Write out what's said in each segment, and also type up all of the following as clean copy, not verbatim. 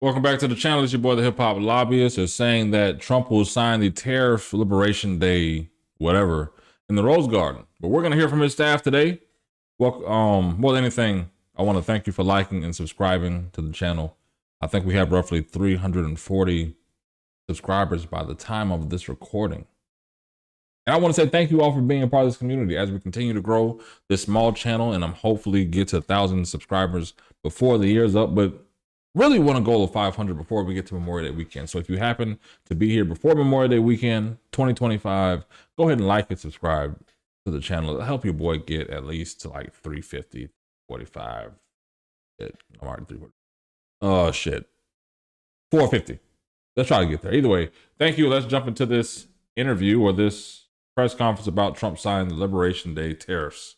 Welcome back to the channel. It's your boy, the Hip Hop Lobbyist, is saying that Trump will sign the Tariff Liberation Day, whatever, in the Rose Garden. But we're going to hear from his staff today. More than anything, I want to thank you for liking and subscribing to the channel. I think we have roughly 340 subscribers by the time of this recording. And I want to say thank you all for being a part of this community as we continue to grow this small channel, and I'm hopefully get to 1,000 subscribers before the year's up, but really want a goal of 500 before we get to Memorial Day weekend. So if you happen to be here before Memorial Day weekend 2025, go ahead and like and subscribe to the channel. It'll help your boy get at least to like 350, 45. Shit, I'm already 340. Oh shit, 450. Let's try to get there. Either way, thank you. Let's jump into this interview or this press conference about Trump signing the Liberation Day tariffs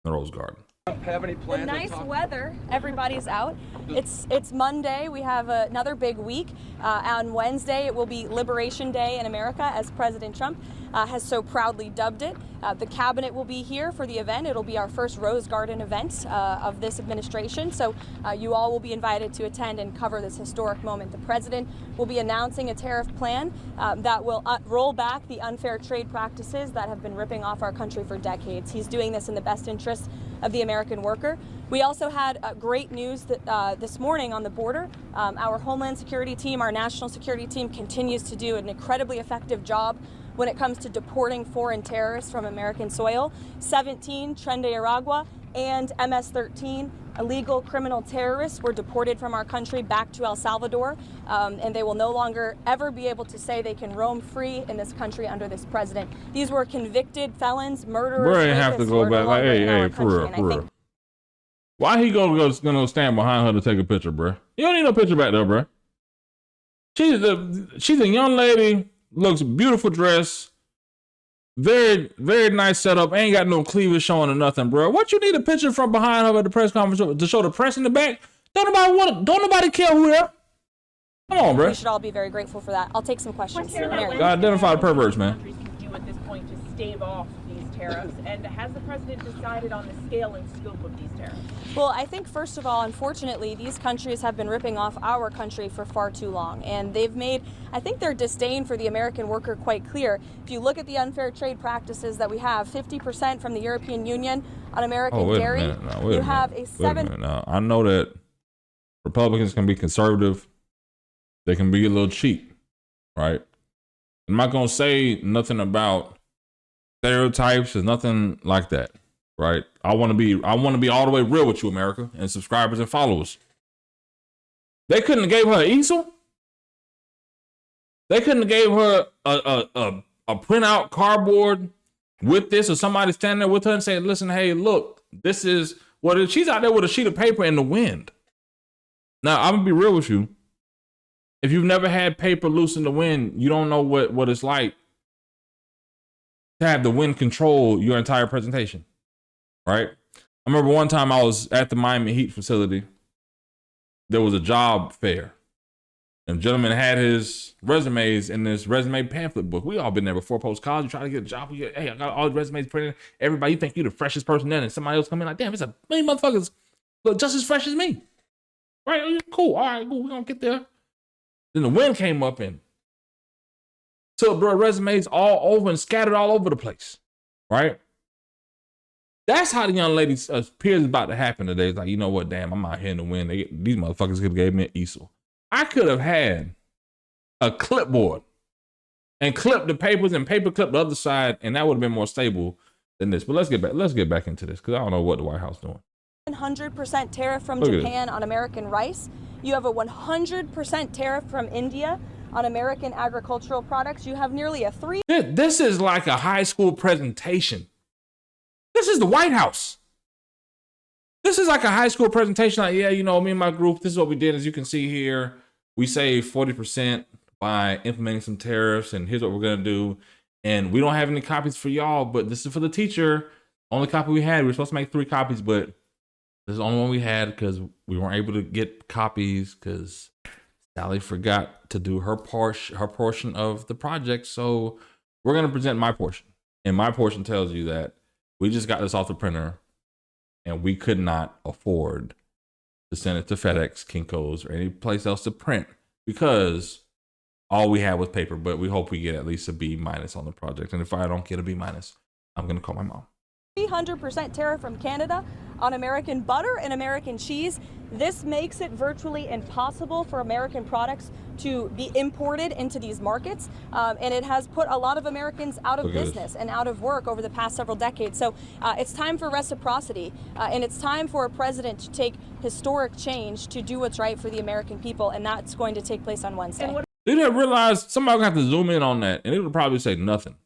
in the Rose Garden. Have any plans? The nice weather, everybody's out. It's Monday. We have another big week. On Wednesday, it will be Liberation Day in America, as President Trump has so proudly dubbed it. The cabinet will be here for the event. It'll be our first Rose Garden event of this administration. So you all will be invited to attend and cover this historic moment. The president will be announcing a tariff plan that will roll back the unfair trade practices that have been ripping off our country for decades. He's doing this in the best interest of the American worker. We also had great news that this morning on the border. Our Homeland Security team, our national security team, continues to do an incredibly effective job when it comes to deporting foreign terrorists from American soil. 17 Tren de Aragua and MS-13 illegal criminal terrorists were deported from our country back to El Salvador, and they will no longer ever be able to say they can roam free in this country under this president. These were convicted felons, murderers. Bro, ain't have to go back. Like, hey, for real. Why he gonna stand behind her to take a picture, bro? You don't need no picture back there, bro. She's a young lady, looks beautiful dress, very nice setup. Ain't got no cleavage showing or nothing, bro. What you need a picture from behind her at the press conference to show the press in the back? Don't nobody care who they are. Come on, bro. We should all be very grateful for that. I'll take some questions. Gotta identify the perverts, man. Countries can do at this point to stave off these tariffs, and has the president decided on the scale and scope of these tariffs? Well, I think first of all, unfortunately, these countries have been ripping off our country for far too long, and they've made, I think, their disdain for the American worker quite clear. If you look at the unfair trade practices that we have, 50% from the European Union on American dairy, you have a 7. Now, I know that Republicans can be conservative. They can be a little cheap, right? I'm not gonna say nothing about stereotypes. There's nothing like that, right? I want to be all the way real with you, America, and subscribers and followers. They couldn't have gave her an easel. They couldn't have gave her a printout cardboard with this, or somebody standing there with her and saying, "Listen, hey, look, this is what it is." She's out there with a sheet of paper in the wind. Now, I'm gonna be real with you. If you've never had paper loose in the wind, you don't know what it's like to have the wind control your entire presentation, right? I remember one time I was at the Miami Heat facility. There was a job fair, and the gentleman had his resumes in this resume pamphlet book. We all been there before post-college. You try to get a job. Hey, I got all the resumes printed. Everybody, you think you're the freshest person then, and somebody else come in like, damn, it's a million motherfuckers look just as fresh as me. Right? Cool. All right, cool. We're going to get there. Then the wind came up and took bro resumes all over and scattered all over the place, right? That's how the young lady's appears about to happen today. It's like, you know what, damn, I'm out here in the wind. These motherfuckers could have gave me an easel. I could have had a clipboard and clipped the papers and paper clipped the other side, and that would have been more stable than this. But let's get back into this, because I don't know what the White House doing. 100% tariff from Japan on American rice. You have a 100% tariff from India on American agricultural products. You have nearly a 3. This is like a high school presentation. This is the White House. This is like a high school presentation. Like, yeah, you know, me and my group, this is what we did. As you can see here, we saved 40% by implementing some tariffs, and here's what we're going to do. And we don't have any copies for y'all, but this is for the teacher. Only copy we had. We were supposed to make 3 copies, but this is the only one we had because we weren't able to get copies because Sally forgot to do her portion of the project. So we're going to present my portion. And my portion tells you that we just got this off the printer and we could not afford to send it to FedEx, Kinko's, or any place else to print because all we had was paper. But we hope we get at least a B- on the project. And if I don't get a B-, I'm going to call my mom. 300% tariff from Canada on American butter and American cheese. This makes it virtually impossible for American products to be imported into these markets, and it has put a lot of Americans out of business and out of work over the past several decades. So it's time for reciprocity, and it's time for a president to take historic change to do what's right for the American people, and that's going to take place on Wednesday. They didn't realize somebody gonna have to zoom in on that, and it would probably say nothing.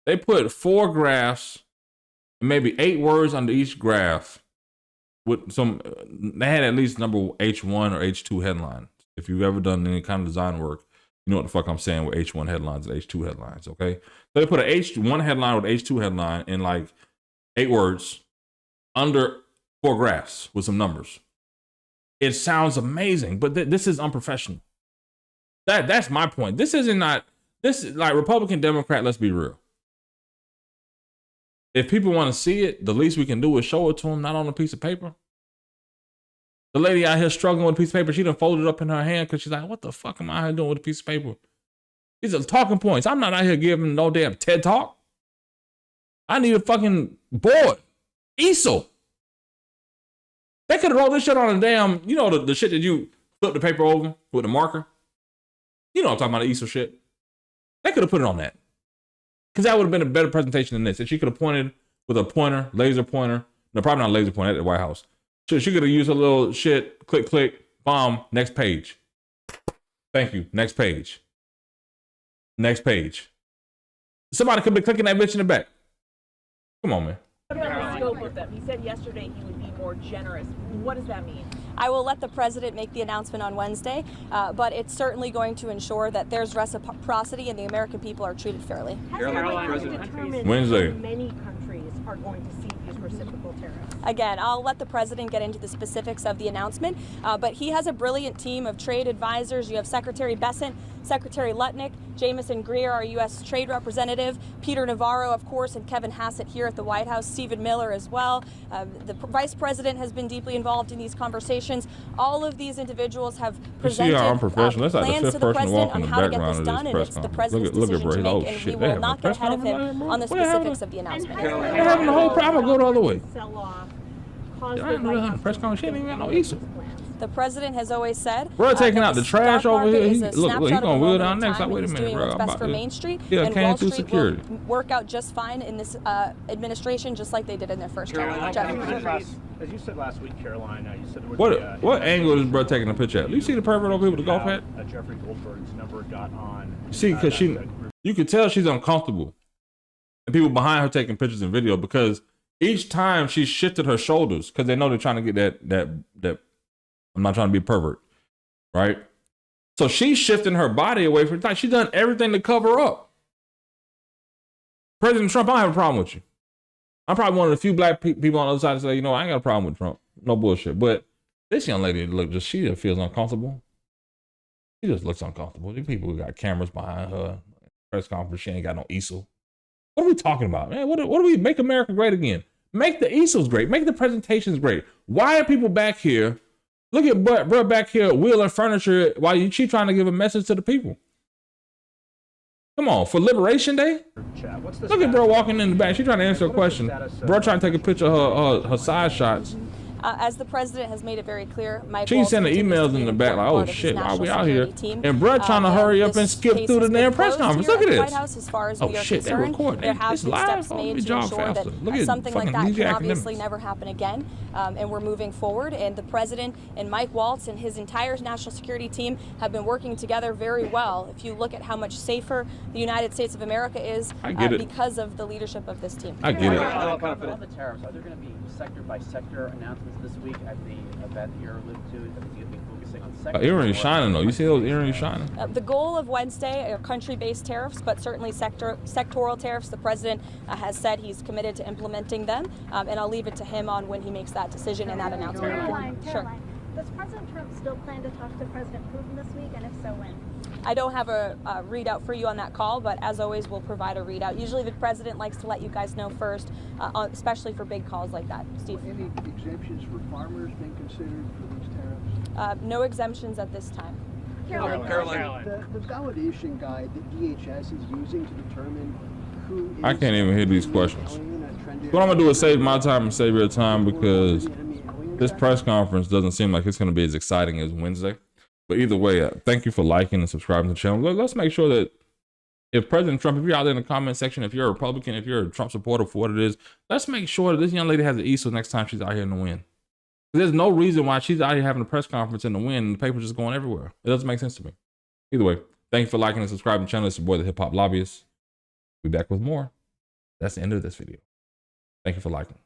They put 4 graphs, maybe 8 words under each graph with some, they had at least number H1 or H2 headline. If you've ever done any kind of design work, you know what the fuck I'm saying with H1 headlines and H2 headlines, okay? So they put an H1 headline with H2 headline in like 8 words under 4 graphs with some numbers. It sounds amazing, but this is unprofessional. That's my point. This is like Republican, Democrat, let's be real. If people want to see it, the least we can do is show it to them, not on a piece of paper. The lady out here struggling with a piece of paper, she done folded it up in her hand because she's like, what the fuck am I out here doing with a piece of paper? These are talking points. I'm not out here giving no damn TED Talk. I need a fucking board, easel. They could have rolled this shit on a damn, you know, the shit that you flip the paper over with the marker. You know what I'm talking about, the easel shit. They could have put it on that. Because that would have been a better presentation than this. And she could have pointed with a pointer, laser pointer. No, probably not a laser pointer at the White House. She could have used a little shit, click, click, bomb, next page. Thank you, next page. Next page. Somebody could be clicking that bitch in the back. Come on, man. What about the scope of them? He said yesterday he would be more generous. What does that mean? I will let the president make the announcement on Wednesday, but it's certainly going to ensure that there's reciprocity and the American people are treated fairly. Wednesday. Many countries are going to see these reciprocal tariffs. Again, I'll let the president get into the specifics of the announcement, but he has a brilliant team of trade advisors. You have Secretary Bessent, Secretary Lutnick, Jamieson Greer, our U.S. Trade Representative, Peter Navarro, of course, and Kevin Hassett here at the White House, Stephen Miller as well. The Vice President has been deeply involved in these conversations. All of these individuals have presented plans to the president on how to get this done, and it's the president's decision to make, and we will not get ahead of him on the specifics of the announcement. They're having the whole problem go the other way. Sell off, Press conference, she ain't even got no easel. The president has always said, we're taking out the trash over here. Look, he's gonna wheel down next. Wait a minute, bro. What's best for Main Street, yeah, and came Wall through Street security. will work out just fine in this administration, just like they did in their first term. As you said last week, Caroline, you said there would be what angle is bro taking a picture at? You see the pervert over here with the golf hat? Jeffrey Goldberg's number got on. See, because you could tell she's uncomfortable, and people behind her taking pictures and video because each time she shifted her shoulders because they know they're trying to get that. I'm not trying to be a pervert, right? So she's shifting her body away from time. She's done everything to cover up. President Trump, I don't have a problem with you. I'm probably one of the few black people on the other side to say, you know, I ain't got a problem with Trump. No bullshit. But this young lady, she just feels uncomfortable. She just looks uncomfortable. These people got cameras behind her. Press conference, she ain't got no easel. What are we talking about, man? What do we make America great again? Make the easels great. Make the presentations great. Why are people back here? Look at bro back here wheeling furniture while she trying to give a message to the people. Come on, for Liberation Day? Look at bro walking in the back. She trying to answer a question. Bro trying to take a picture of her side shots. As the president has made it very clear, Mike she's sending emails in the back like, oh shit, why are we out here? And bro trying to hurry up and skip through the damn press conference. Look at this. White House, as far as oh shit, they're recording. There have been steps made to ensure that something like that can obviously never happen again. And we're moving forward. And the president and Mike Waltz and his entire national security team have been working together very well. If you look at how much safer the United States of America is because of the leadership of this team. I get it. On the tariffs, are there going to be sector by sector announcements this week at the event you're alluding to? Is it going to be focusing on sector? Earrings shining though. You see those earrings shining? The goal of Wednesday are country-based tariffs, but certainly sectoral tariffs. The president has said he's committed to implementing them, and I'll leave it to him on when he makes that decision and that announcement. Caroline, does President Trump still plan to talk to President Putin this week, and if so, when? I don't have a readout for you on that call, but as always, we'll provide a readout. Usually the president likes to let you guys know first, especially for big calls like that. Steve? Any exemptions for farmers being considered for these tariffs? No exemptions at this time. Caroline. The validation guide that DHS is using to determine who is... I can't even hear these questions. What I'm gonna do is save my time and save your time, because this press conference doesn't seem like it's gonna be as exciting as Wednesday. But either way, thank you for liking and subscribing to the channel. Let's make sure that if President Trump, if you're out there in the comment section, if you're a Republican, if you're a Trump supporter for what it is, let's make sure that this young lady has an easel next time she's out here in the wind. There's no reason why she's out here having a press conference in the wind and the paper's just going everywhere. It doesn't make sense to me. Either way, thank you for liking and subscribing to the channel. It's your boy, the Hip Hop Lobbyist. We'll be back with more. That's the end of this video. Thank you for liking.